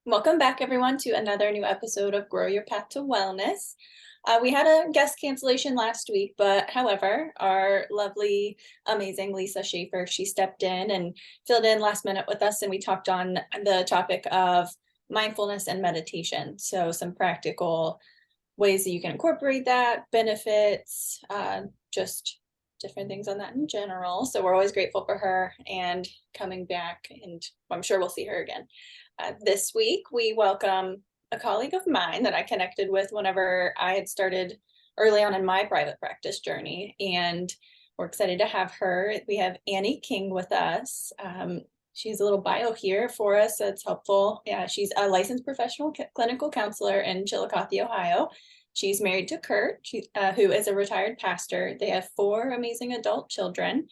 Welcome back, everyone, to another new episode of Grow Your Path to Wellness. We had a guest cancellation last week, but however, our lovely, amazing Lisa Schaefer, she stepped in and filled in last minute with us, and we talked on the topic of mindfulness and meditation. So some practical ways that you can incorporate that, benefits, just different things on that in general. So we're always grateful for her and coming back, and I'm sure we'll see her again. This week, we welcome a colleague of mine that I connected with whenever I had started early on in my private practice journey, and we're excited to have her. We have Annie King with us. She's a little bio here for us that's helpful. Yeah, she's a licensed professional clinical counselor in Chillicothe, Ohio. She's married to Kurt, who is a retired pastor. They have 4 amazing adult children.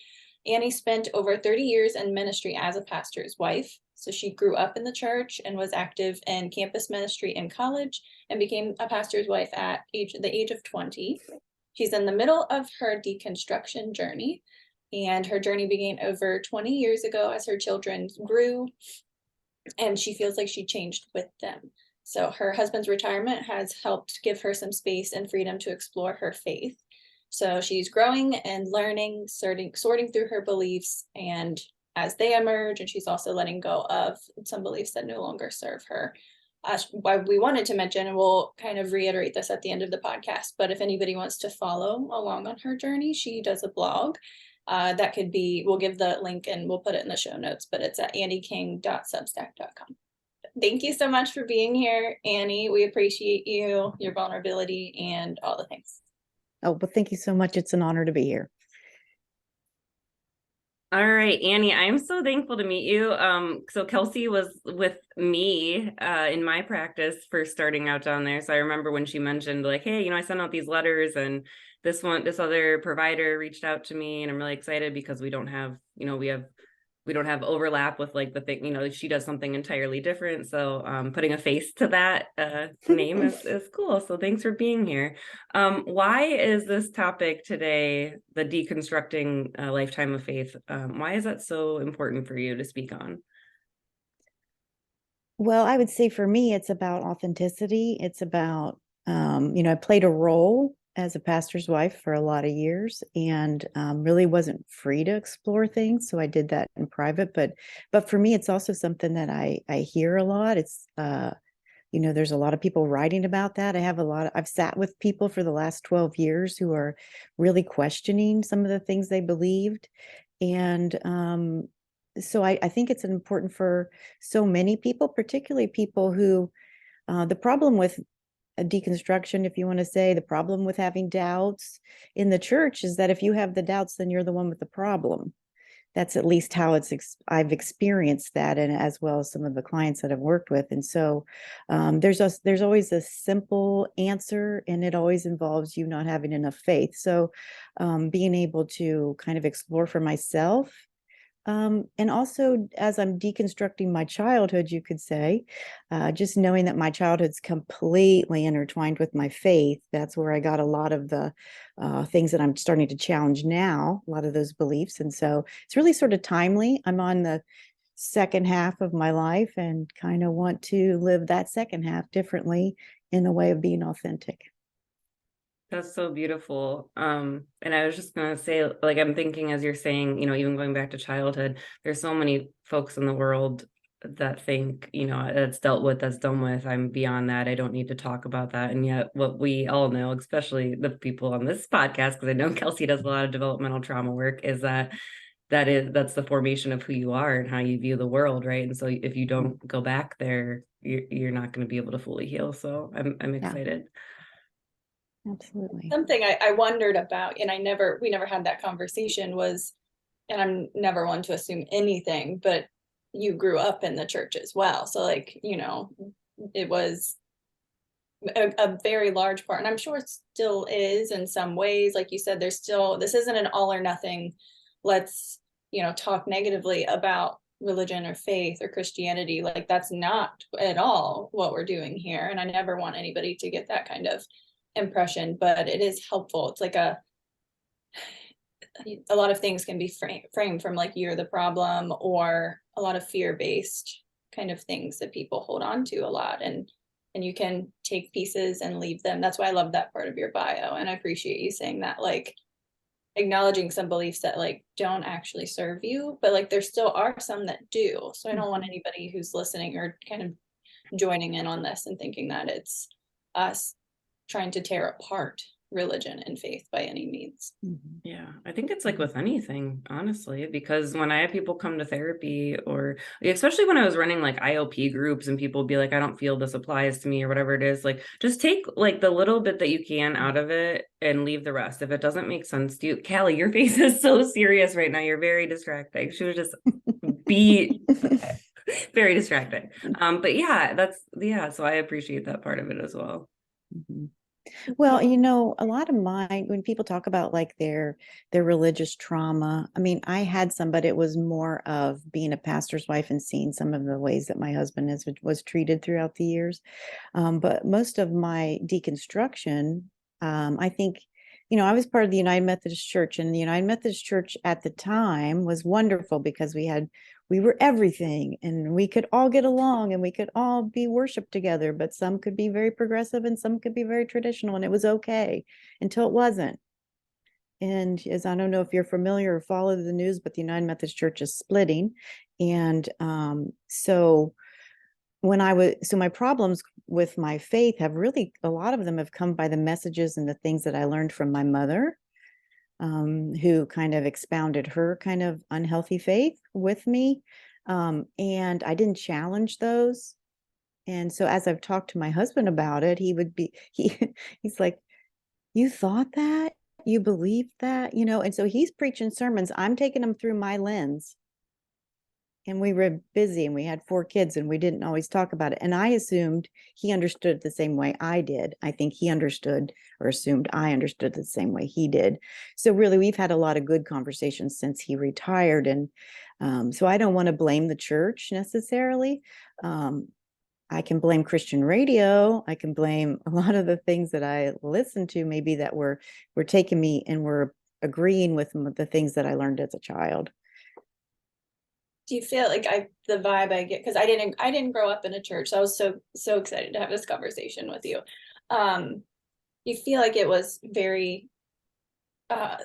Annie spent over 30 years in ministry as a pastor's wife. So she grew up in the church and was active in campus ministry in college and became a pastor's wife at the age of 20. She's in the middle of her deconstruction journey, and her journey began over 20 years ago as her children grew, and she feels like she changed with them. So her husband's retirement has helped give her some space and freedom to explore her faith. So she's growing and learning, sorting through her beliefs and as they emerge, and she's also letting go of some beliefs that no longer serve her. Why we wanted to mention, and we'll kind of reiterate this at the end of the podcast, but if anybody wants to follow along on her journey, she does a blog. That could be, we'll give the link and we'll put it in the show notes, but it's at annieking.substack.com. Thank you so much for being here, Annie. We appreciate you, your vulnerability, and all the things. Oh, well, thank you so much. It's an honor to be here. All right, Annie, I'm so thankful to meet you. So Kelsi was with me in my practice first starting out down there. So I remember when she mentioned like, hey, I sent out these letters and this other provider reached out to me, and I'm really excited because we don't have overlap with like the thing, she does something entirely different. So putting a face to that name is cool. So thanks for being here. Why is this topic today, the deconstructing a lifetime of faith? Why is that so important for you to speak on? Well, I would say for me, it's about authenticity. It's about, I played a role as a pastor's wife for a lot of years and really wasn't free to explore things. So I did that in private. But for me, it's also something that I hear a lot. It's, there's a lot of people writing about that. I've sat with people for the last 12 years who are really questioning some of the things they believed. And so I think it's important for so many people, particularly people who, the problem with a deconstruction, if you want to say, the problem with having doubts in the church is that if you have the doubts, then you're the one with the problem. That's at least how I've experienced that, and as well as some of the clients that I've worked with. And so there's always a simple answer, and it always involves you not having enough faith. So being able to kind of explore for myself, and also as I'm deconstructing my childhood, you could say, just knowing that my childhood's completely intertwined with my faith. That's where I got a lot of the things that I'm starting to challenge now, a lot of those beliefs. And so it's really sort of timely. I'm on the second half of my life and kind of want to live that second half differently in a way of being authentic. That's so beautiful. And I was just going to say, like, I'm thinking as you're saying, even going back to childhood, there's so many folks in the world that think, it's dealt with, that's done with. I'm beyond that. I don't need to talk about that. And yet what we all know, especially the people on this podcast, because I know Kelsi does a lot of developmental trauma work, is that's the formation of who you are and how you view the world. Right. And so if you don't go back there, you're not going to be able to fully heal. So I'm excited. Yeah. Absolutely. Something I wondered about, and we never had that conversation, was, and I'm never one to assume anything, but you grew up in the church as well. So like, it was a very large part, and I'm sure it still is in some ways. Like you said, this isn't an all or nothing. Let's, talk negatively about religion or faith or Christianity. Like that's not at all what we're doing here. And I never want anybody to get that kind of impression, but it is helpful. It's like a lot of things can be framed from like you're the problem, or a lot of fear-based kind of things that people hold on to a lot, and you can take pieces and leave them. That's why I love that part of your bio, and I appreciate you saying that, like acknowledging some beliefs that like don't actually serve you, but like there still are some that do. So I don't want anybody who's listening or kind of joining in on this and thinking that it's us trying to tear apart religion and faith by any means. Yeah, I think it's like with anything, honestly, because when I have people come to therapy, or especially when I was running like IOP groups and people be like, I don't feel this applies to me or whatever it is, like just take like the little bit that you can out of it and leave the rest. If it doesn't make sense to you, Callie, your face is so serious right now. You're very distracting. She was just be very distracting. But yeah, so I appreciate that part of it as well. Well, a lot of mine, when people talk about like their religious trauma, I mean, I had some, but it was more of being a pastor's wife and seeing some of the ways that my husband was treated throughout the years. But most of my deconstruction, I think, I was part of the United Methodist Church, and the United Methodist Church at the time was wonderful because we were everything, and we could all get along, and we could all be worshiped together, but some could be very progressive and some could be very traditional, and it was okay until it wasn't. And as I don't know if you're familiar or follow the news, but the United Methodist Church is splitting. And so my problems with my faith have really, a lot of them have come by the messages and the things that I learned from my mother, who kind of expounded her kind of unhealthy faith with me. And I didn't challenge those. And so as I've talked to my husband about it, he's like, you thought that? You believed that? And so he's preaching sermons. I'm taking them through my lens. And we were busy and we had 4 kids and we didn't always talk about it. And I assumed he understood the same way I did. I think he understood or assumed I understood the same way he did. So really, we've had a lot of good conversations since he retired. And so I don't want to blame the church necessarily. I can blame Christian radio. I can blame a lot of the things that I listened to, maybe that were taking me and were agreeing with the things that I learned as a child. Do you feel like the vibe I get, because I didn't grow up in a church, so I was so excited to have this conversation with you. You feel like it was very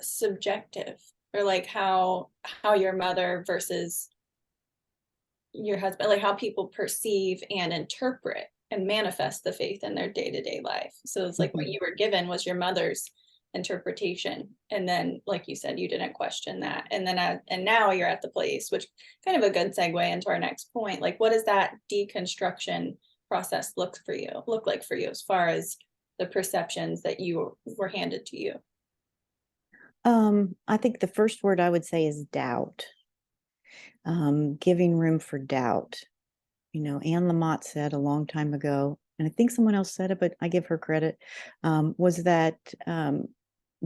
subjective, or like how your mother versus your husband, like how people perceive and interpret and manifest the faith in their day-to-day life. So it's like what you were given was your mother's interpretation, and then like you said, you didn't question that, and then and now you're at the place, which kind of a good segue into our next point, like what does that deconstruction process look like for you as far as the perceptions that you were handed to you? I think the first word I would say is doubt. Giving room for doubt. Anne Lamott said a long time ago, and I think someone else said it, but I give her credit, was that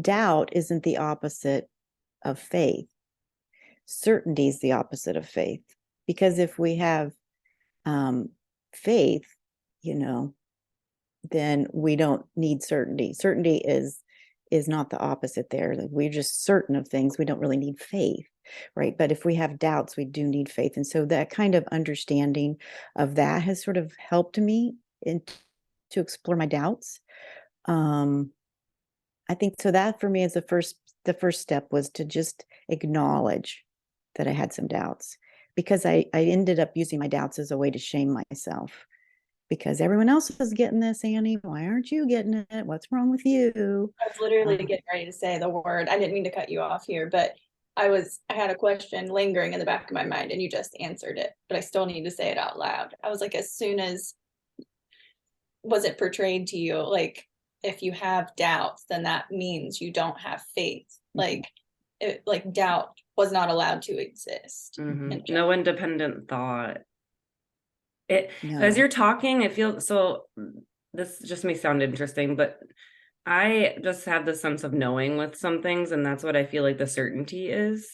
doubt isn't the opposite of faith. Certainty is the opposite of faith. Because if we have faith, then we don't need certainty. Certainty is not the opposite there. Like, we're just certain of things. We don't really need faith, right? But if we have doubts, we do need faith. And so that kind of understanding of that has sort of helped me to explore my doubts. I think so. That for me is the first step, was to just acknowledge that I had some doubts, because I ended up using my doubts as a way to shame myself, because everyone else is getting this, Annie. Why aren't you getting it? What's wrong with you? I was literally getting ready to say the word. I didn't mean to cut you off here, but I had a question lingering in the back of my mind and you just answered it, but I still need to say it out loud. I was like, as soon as, was it portrayed to you like, if you have doubts, then that means you don't have faith. Like doubt was not allowed to exist. No independent thought. No. As you're talking, it feels so, this just may sound interesting, but I just have the sense of knowing with some things, and that's what I feel like the certainty is.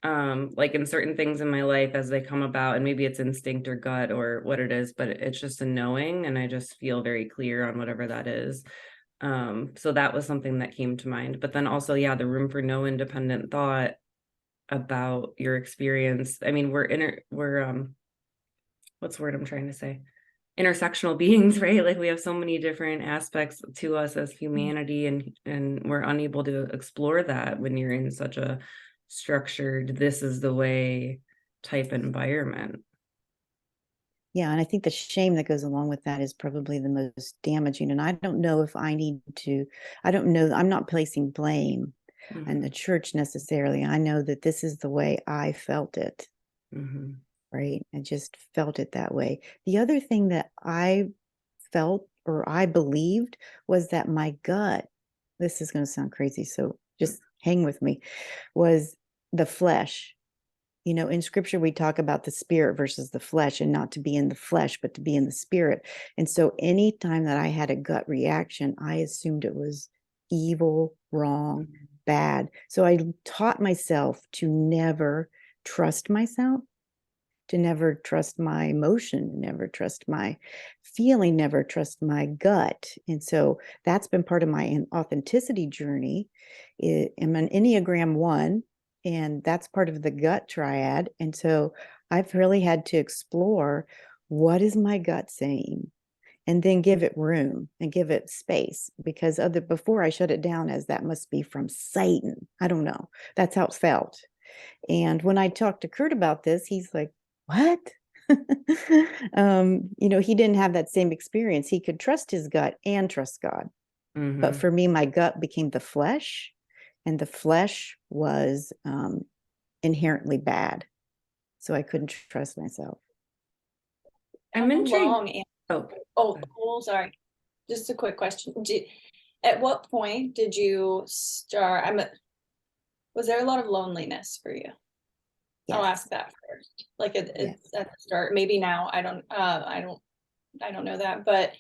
Like in certain things in my life as they come about, and maybe it's instinct or gut or what it is, but it's just a knowing, and I just feel very clear on whatever that is. So that was something that came to mind. But then also, yeah, the room for no independent thought about your experience. I mean, we're what's the word I'm trying to say? Intersectional beings, right? Like we have so many different aspects to us as humanity, and we're unable to explore that when you're in such a structured, this is the way type environment. Yeah, and I think the shame that goes along with that is probably the most damaging. And I don't know if I need to, I don't know, I'm not placing blame on the church necessarily. I know that this is the way I felt it. Right. I just felt it that way. The other thing that I felt or I believed was that my gut, this is going to sound crazy, so just hang with me, was the flesh. You know, in scripture, we talk about the spirit versus the flesh, and not to be in the flesh, but to be in the spirit. And so anytime that I had a gut reaction, I assumed it was evil, wrong, bad. So I taught myself to never trust myself, to never trust my emotion, never trust my feeling, never trust my gut. And so that's been part of my authenticity journey. I'm an Enneagram 1, and that's part of the gut triad. And so I've really had to explore, what is my gut saying? And then give it room and give it space, because before I shut it down as that must be from Satan. I don't know. That's how it felt. And when I talked to Kurt about this, he's like, what? You know, he didn't have that same experience. He could trust his gut and trust God. But for me, my gut became the flesh, and the flesh was inherently bad. So I couldn't trust myself. I'm intrigued. Sorry. Just a quick question. At what point did you start? Was there a lot of loneliness for you? Yes. I'll ask that first. Like it's at the start. Maybe now I don't know that, but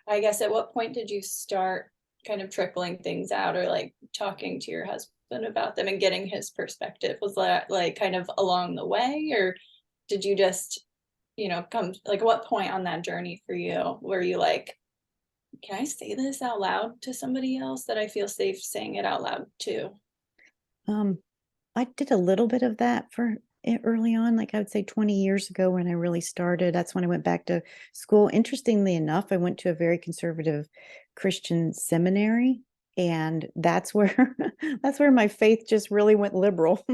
I guess at what point did you start kind of trickling things out, or like talking to your husband about them and getting his perspective? Was that like kind of along the way, or did you just, come, like, what point on that journey for you were you like, can I say this out loud to somebody else that I feel safe saying it out loud to? I did a little bit of that for early on, like I would say 20 years ago when I really started. That's when I went back to school. Interestingly enough, I went to a very conservative Christian seminary, and that's where that's where my faith just really went liberal,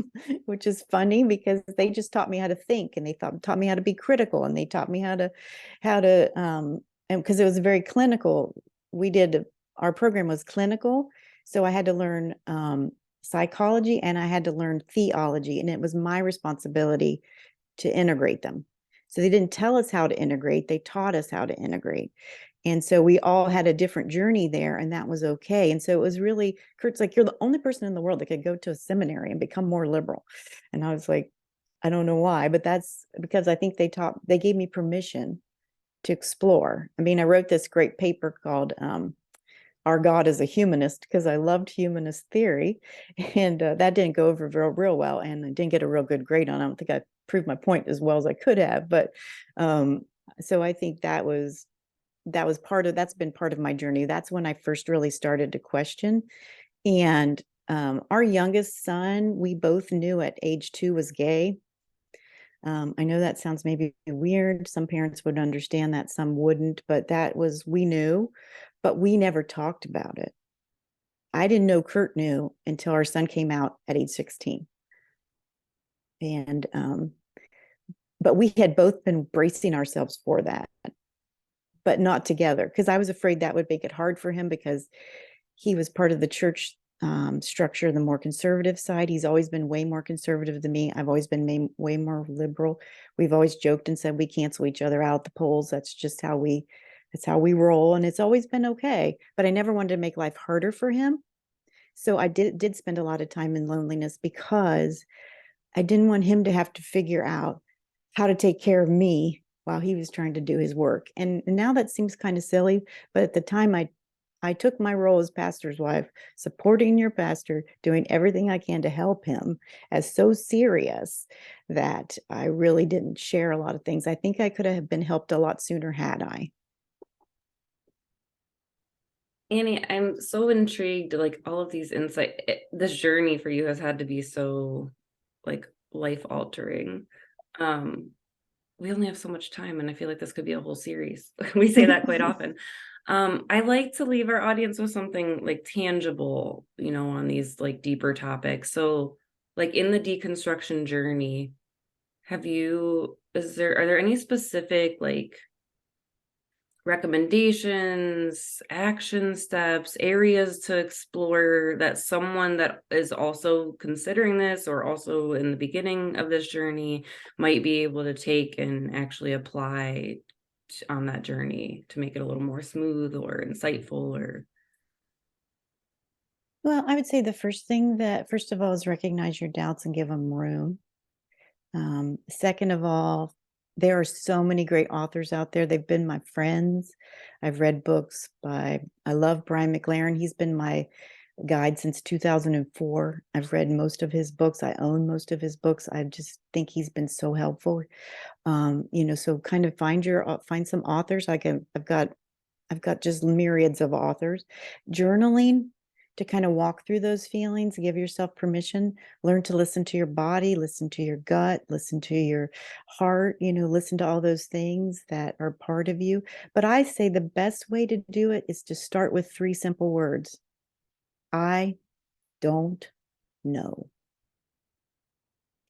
which is funny because they just taught me how to think, and they taught me how to be critical, and they taught me how to and because it was very clinical. Our program was clinical, so I had to learn psychology, and I had to learn theology, and it was my responsibility to integrate them. So they didn't tell us how to integrate, they taught us how to integrate. And so we all had a different journey there, and that was okay. And so it was really, Kurt's like, you're the only person in the world that could go to a seminary and become more liberal. And I was like, I don't know why, but that's because I think they gave me permission to explore. I mean, I wrote this great paper called Our God is a Humanist, because I loved humanist theory, and that didn't go over real well, and I didn't get a real good grade on it. I don't think I proved my point as well as I could have, but so I think that's been part of my journey. That's when I first really started to question. And our youngest son, we both knew at age 2 was gay. I know that sounds maybe weird. Some parents would understand that, some wouldn't, but we knew, but we never talked about it. I didn't know Kurt knew until our son came out at age 16. And, but we had both been bracing ourselves for that, but not together, because I was afraid that would make it hard for him, because he was part of the church structure, the more conservative side. He's always been way more conservative than me. I've always been way more liberal. We've always joked and said we cancel each other out at the polls. That's just how we roll, and it's always been okay. But I never wanted to make life harder for him. So I did spend a lot of time in loneliness, because I didn't want him to have to figure out how to take care of me while he was trying to do his work. And now that seems kind of silly, but at the time I took my role as pastor's wife, supporting your pastor, doing everything I can to help him, as so serious that I really didn't share a lot of things. I think I could have been helped a lot sooner had I. Annie, I'm so intrigued, like all of these insight, this journey for you has had to be so like life altering. we only have so much time, and I feel like this could be a whole series. We say that quite often. I like to leave our audience with something like tangible, on these like deeper topics. So, like in the deconstruction journey, are there any specific like recommendations, action steps, areas to explore that someone that is also considering this or also in the beginning of this journey might be able to take and actually apply on that journey to make it a little more smooth or insightful or Well, I would say the first of all, is recognize your doubts and give them room. Second of all, there are so many great authors out there. They've been my friends. I've read books I love Brian McLaren. He's been my guide since 2004. I've read most of his books. I own most of his books. I just think he's been so helpful. So kind of find some authors. I've got just myriads of authors. Journaling to kind of walk through those feelings, give yourself permission, learn to listen to your body, listen to your gut, listen to your heart, listen to all those things that are part of you. But I say the best way to do it is to start with 3 simple words. I don't know.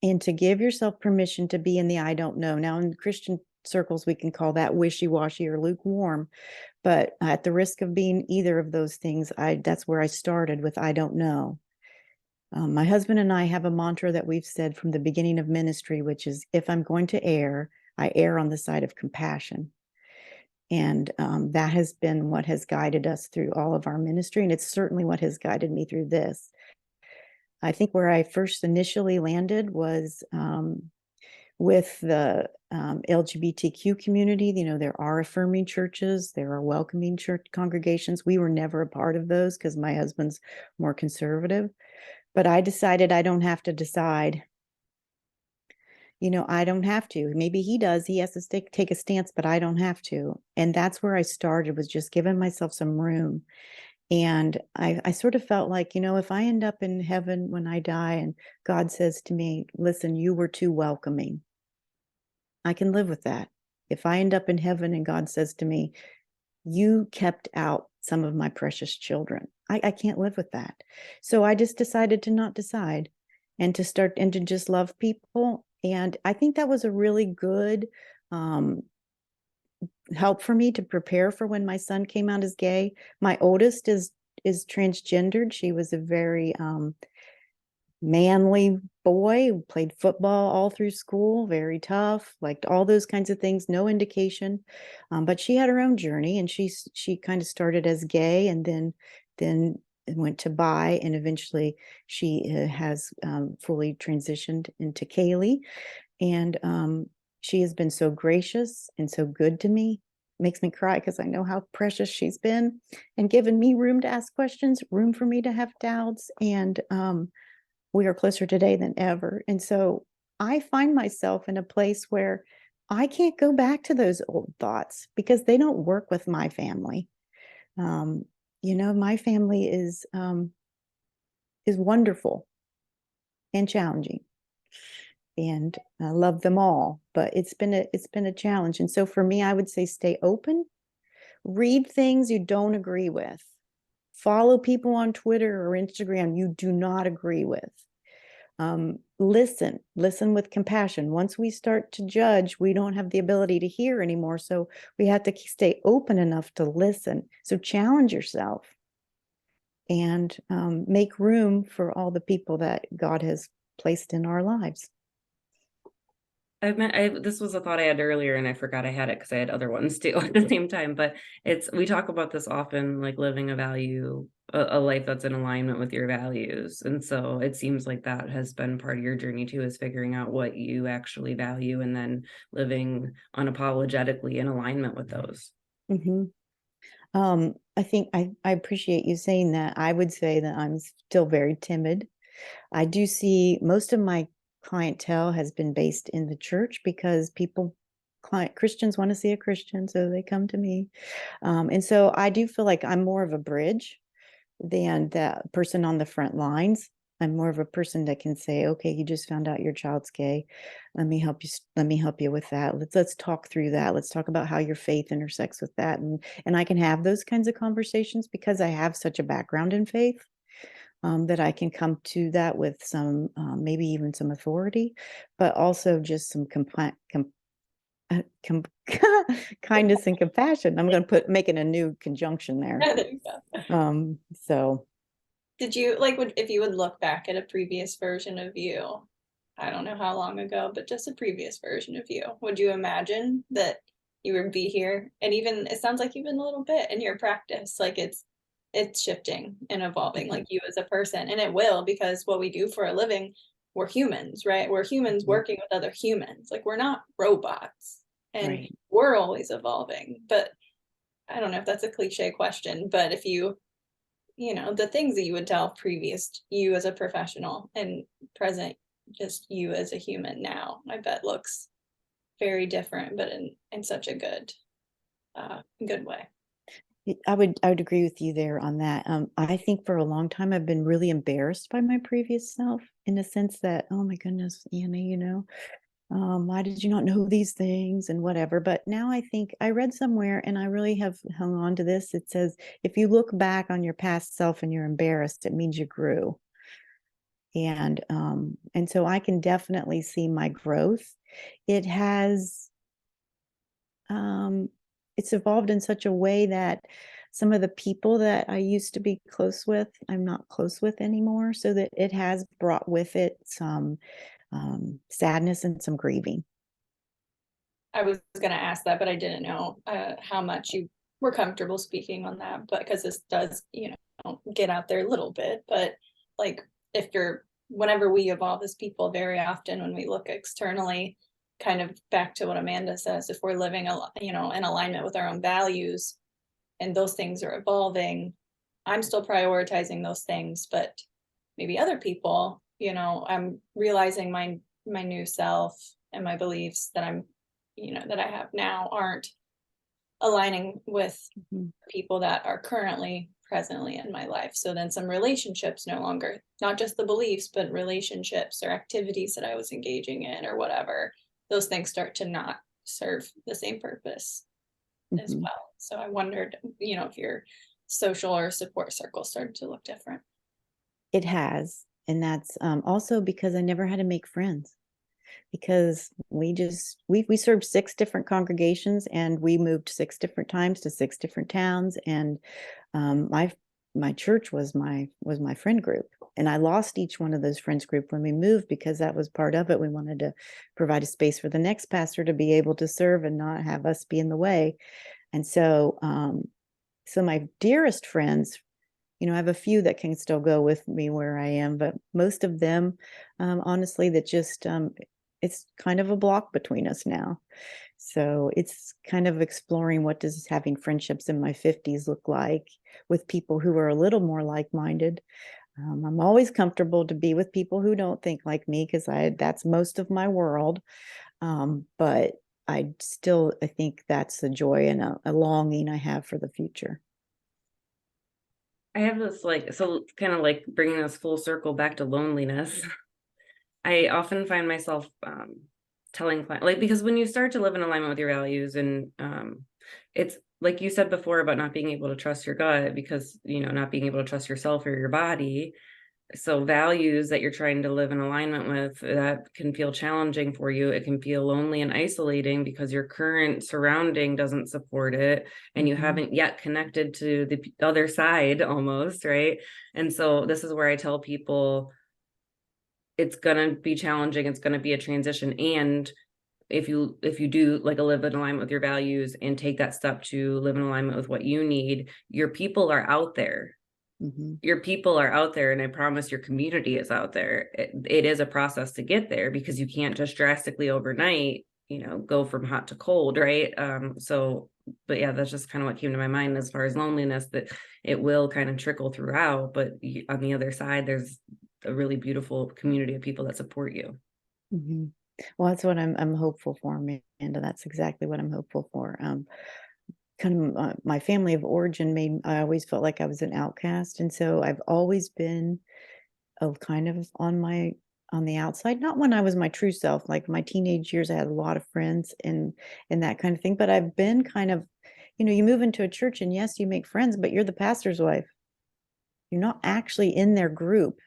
And to give yourself permission to be in the I don't know. Now, in Christian circles, we can call that wishy-washy or lukewarm. But at the risk of being either of those things, that's where I started with I don't know. My husband and I have a mantra that we've said from the beginning of ministry, which is, if I'm going to err, I err on the side of compassion. And that has been what has guided us through all of our ministry. And it's certainly what has guided me through this. I think where I first initially landed was with the LGBTQ community. There are affirming churches, there are welcoming church congregations. We were never a part of those because my husband's more conservative. But I decided I don't have to decide. I don't have to. Maybe he does. He has to take a stance, but I don't have to. And that's where I started, was just giving myself some room. And I sort of felt like, if I end up in heaven when I die and God says to me, listen, you were too welcoming, I can live with that. If I end up in heaven and God says to me, you kept out some of my precious children, I can't live with that. So I just decided to not decide and to start and to just love people. And I think that was a really good help for me to prepare for when my son came out as gay. My oldest is transgendered. She was a very manly boy who played football all through school, very tough, liked all those kinds of things, no indication. But she had her own journey, and she kind of started as gay and then went to bi, and eventually she has fully transitioned into Kaylee. And she has been so gracious and so good to me. Makes me cry because I know how precious she's been and given me room to ask questions, room for me to have doubts. And we are closer today than ever. And so I find myself in a place where I can't go back to those old thoughts because they don't work with my family. My family is wonderful and challenging, and I love them all, but it's been a challenge. And so for me, I would say stay open, read things you don't agree with, follow people on Twitter or Instagram you do not agree with. Listen with compassion. Once we start to judge, we don't have the ability to hear anymore. So we have to stay open enough to listen. So challenge yourself and make room for all the people that God has placed in our lives. This was a thought I had earlier and I forgot I had it because I had other ones too at the same time, but we talk about this often, like living a life that's in alignment with your values. And so it seems like that has been part of your journey too, is figuring out what you actually value and then living unapologetically in alignment with those. Mm-hmm. I think I appreciate you saying that. I would say that I'm still very timid. I do see most of my clientele has been based in the church because Christians want to see a Christian, so they come to me. And so I do feel like I'm more of a bridge than the person on the front lines. I'm more of a person that can say, okay, you just found out your child's gay. Let me help you. Let me help you with that. Let's talk through that. Let's talk about how your faith intersects with that. And I can have those kinds of conversations because I have such a background in faith, that I can come to that with some, maybe even some authority, but also just some kindness and compassion. I'm going to making a new conjunction there. There you go. So Did you like if you would look back at a previous version of you, I don't know how long ago, but just a previous version of you, would you imagine that you would be here? And even it sounds like even a little bit in your practice, like it's shifting and evolving, like you as a person, and it will, because what we do for a living, we're humans, right? We're humans working with other humans. Like we're not robots, and right. we're always evolving. But I don't know if that's a cliche question, but if you know, the things that you would tell previous you as a professional and present just you as a human now, I bet looks very different, but in such a good way. I would agree with you there on that. I think for a long time I've been really embarrassed by my previous self, in the sense that, oh my goodness, Anna, why did you not know these things and whatever? But now I think I read somewhere, and I really have hung on to this. It says, if you look back on your past self and you're embarrassed, it means you grew. And so I can definitely see my growth. It has, it's evolved in such a way that some of the people that I used to be close with, I'm not close with anymore. So that it has brought with it some sadness and some grieving. I was going to ask that, but I didn't know how much you were comfortable speaking on that, but because this does, get out there a little bit, but like whenever we evolve as people, very often when we look externally, kind of back to what Amanda says, if we're living, in alignment with our own values and those things are evolving, I'm still prioritizing those things, but maybe other people, I'm realizing my new self and my beliefs that that I have now aren't aligning with people that are presently in my life. So then some relationships no longer, not just the beliefs, but relationships or activities that I was engaging in or whatever, those things start to not serve the same purpose as well. So I wondered, if your social or support circle started to look different. It has. And that's also because I never had to make friends, because we served 6 different congregations, and we moved 6 different times to 6 different towns. And my church was my friend group, and I lost each one of those friends group when we moved, because that was part of it. We wanted to provide a space for the next pastor to be able to serve and not have us be in the way. And so my dearest friends, I have a few that can still go with me where I am, but most of them, honestly, that just it's kind of a block between us now. So it's kind of exploring, what does having friendships in my 50s look like with people who are a little more like-minded. I'm always comfortable to be with people who don't think like me, because that's most of my world. But I think that's the joy and a longing I have for the future. I have this kind of like bringing this full circle back to loneliness. I often find myself telling clients, because when you start to live in alignment with your values, and it's like you said before about not being able to trust your gut, because not being able to trust yourself or your body. So values that you're trying to live in alignment with, that can feel challenging for you. It can feel lonely and isolating because your current surrounding doesn't support it, and you haven't yet connected to the other side almost, right? And so this is where I tell people, it's going to be challenging. It's going to be a transition. And if you do live in alignment with your values and take that step to live in alignment with what you need, your people are out there. Your people are out there, and I promise your community is out there. It is a process to get there, because you can't just drastically overnight, go from hot to cold, right? But yeah, that's just kind of what came to my mind as far as loneliness, that it will kind of trickle throughout, but on the other side, there's a really beautiful community of people that support you. Well, that's what I'm hopeful for, Amanda. That's exactly what I'm hopeful for. Kind of my family of origin I always felt like I was an outcast. And so I've always been kind of on the outside, not when I was my true self. Like my teenage years, I had a lot of friends and that kind of thing. But I've been kind of, you move into a church and yes, you make friends, but you're the pastor's wife. You're not actually in their group.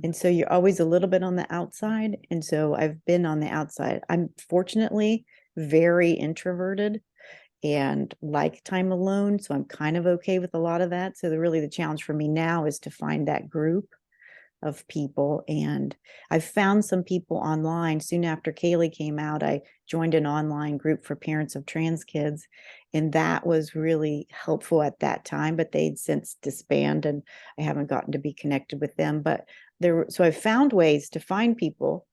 And so you're always a little bit on the outside. And so I've been on the outside. I'm fortunately very introverted and like time alone. So I'm kind of okay with a lot of that. So the challenge for me now is to find that group of people. And I found some people online. Soon after Kaylee came out, I joined an online group for parents of trans kids. And that was really helpful at that time, but they'd since disbanded and I haven't gotten to be connected with them. But so I found ways to find people.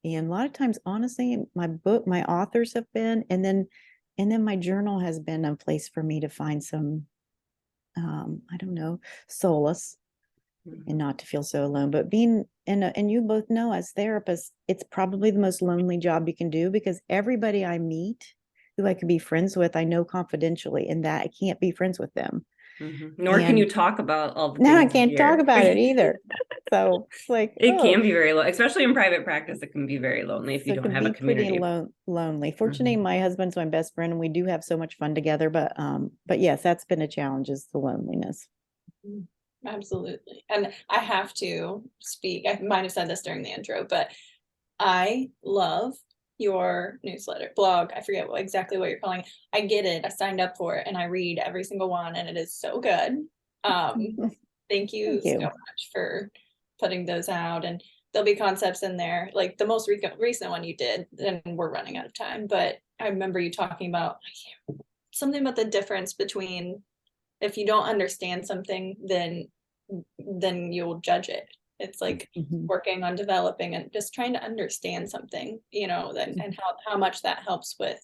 And a lot of times, honestly, my authors have been, and then my journal has been a place for me to find some, I don't know, solace and not to feel so alone. But being and you both know as therapists, it's probably the most lonely job you can do because everybody I meet who I could be friends with, I know confidentially, and that I can't be friends with them. Nor can you talk about all the now I things can't talk about it either. So it's like it can be very especially in private practice. It can be very lonely if you don't have a community. Pretty lonely. Fortunately, my husband's my best friend, and we do have so much fun together. But yes, that's been a challenge, is the loneliness. Absolutely. And I have to speak, I might have said this during the intro, but I love your newsletter blog. I forget exactly what you're calling it. I get it. I signed up for it and I read every single one and it is so good. Thank you so much for putting those out. And there'll be concepts in there, like the most recent one you did, and we're running out of time, but I remember you talking about something about the difference between, if you don't understand something, then you'll judge it. It's like working on developing and just trying to understand something, and how much that helps with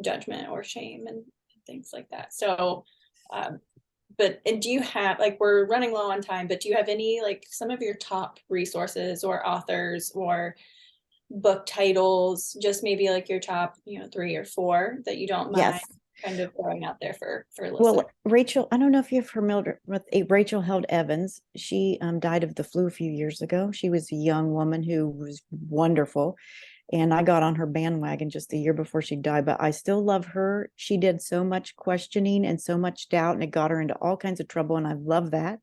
judgment or shame and things like that. So, but do you have, like, we're running low on time, but do you have any, like, some of your top resources or authors or book titles, just maybe like your top, 3 or 4 that you don't mind kind of throwing out there for listeners? Well, Rachel, I don't know if you're familiar with Rachel Held Evans. She died of the flu a few years ago. She was a young woman who was wonderful. And I got on her bandwagon just a year before she died, but I still love her. She did so much questioning and so much doubt, and it got her into all kinds of trouble. And I love that.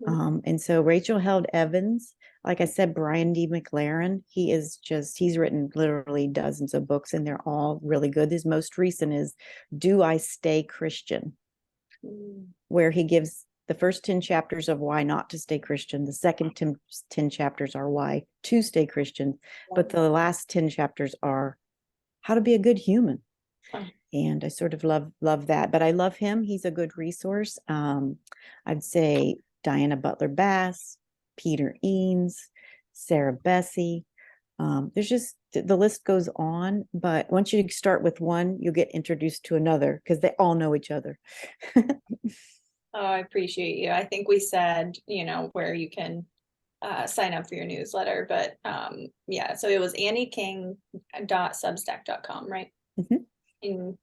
And so Rachel Held Evans, like I said, Brian D. McLaren, he's written literally dozens of books and they're all really good. His most recent is Do I Stay Christian? Where he gives the first 10 chapters of why not to stay Christian. The second 10 chapters are why to stay Christian. But the last 10 chapters are how to be a good human. And I sort of love that. But I love him. He's a good resource. I'd say Diana Butler Bass, Peter Eanes, Sarah Bessey. There's just, the list goes on. But once you start with one, you'll get introduced to another because they all know each other. Oh, I appreciate you. I think we said, where you can sign up for your newsletter, but yeah, so it was annieking.substack.com, right? And,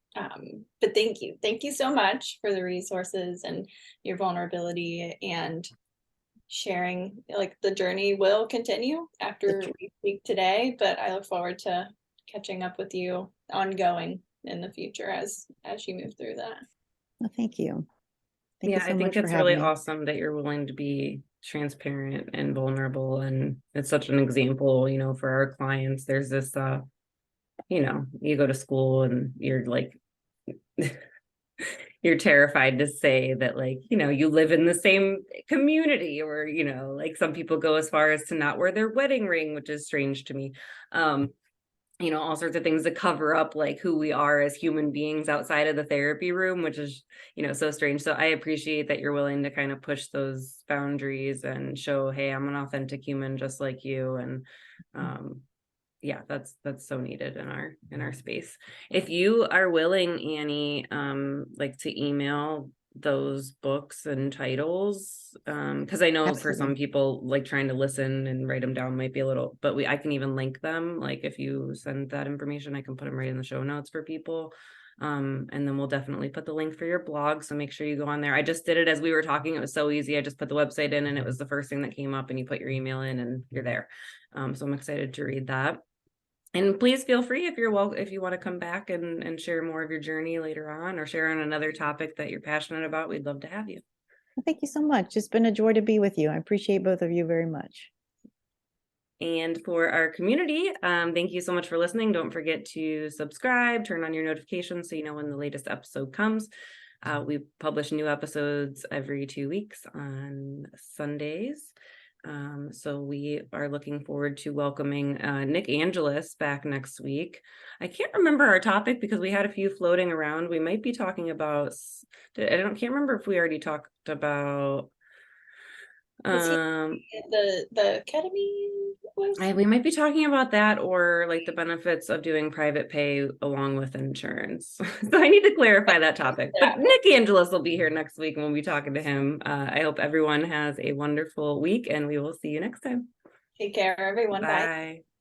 but thank you so much for the resources and your vulnerability and sharing. Like, the journey will continue after we speak today, but I look forward to catching up with you ongoing in the future as you move through that. Well, thank you. I think it's really awesome that you're willing to be transparent and vulnerable, and it's such an example, for our clients. There's this you go to school and you're like you're terrified to say that, like, you live in the same community, or like some people go as far as to not wear their wedding ring, which is strange to me. All sorts of things to cover up like who we are as human beings outside of the therapy room, which is, so strange. So I appreciate that you're willing to kind of push those boundaries and show, hey, I'm an authentic human just like you. And that's so needed in our space. If you are willing, Annie, like to email those books and titles, because I know for some people, like, trying to listen and write them down might be a little, but I can even link them. Like, if you send that information, I can put them right in the show notes for people. And then we'll definitely put the link for your blog. So make sure you go on there. I just did it as we were talking. It was so easy. I just put the website in and it was the first thing that came up, and you put your email in and you're there. So I'm excited to read that. And please feel free if you want to come back and share more of your journey later on, or share on another topic that you're passionate about. We'd love to have you. Well, thank you so much. It's been a joy to be with you. I appreciate both of you very much. And for our community, thank you so much for listening. Don't forget to subscribe, turn on your notifications so you know when the latest episode comes. We publish new episodes every 2 weeks on Sundays. So we are looking forward to welcoming Nick Angelis back next week. I can't remember our topic because we had a few floating around. We might be talking about, can't remember if we already talked about the ketamine was? We might be talking about that, or like the benefits of doing private pay along with insurance. So I need to clarify that topic. But Nick Angelis will be here next week and we'll be talking to him. I hope everyone has a wonderful week, and we will see you next time. Take care, everyone. Bye. Bye.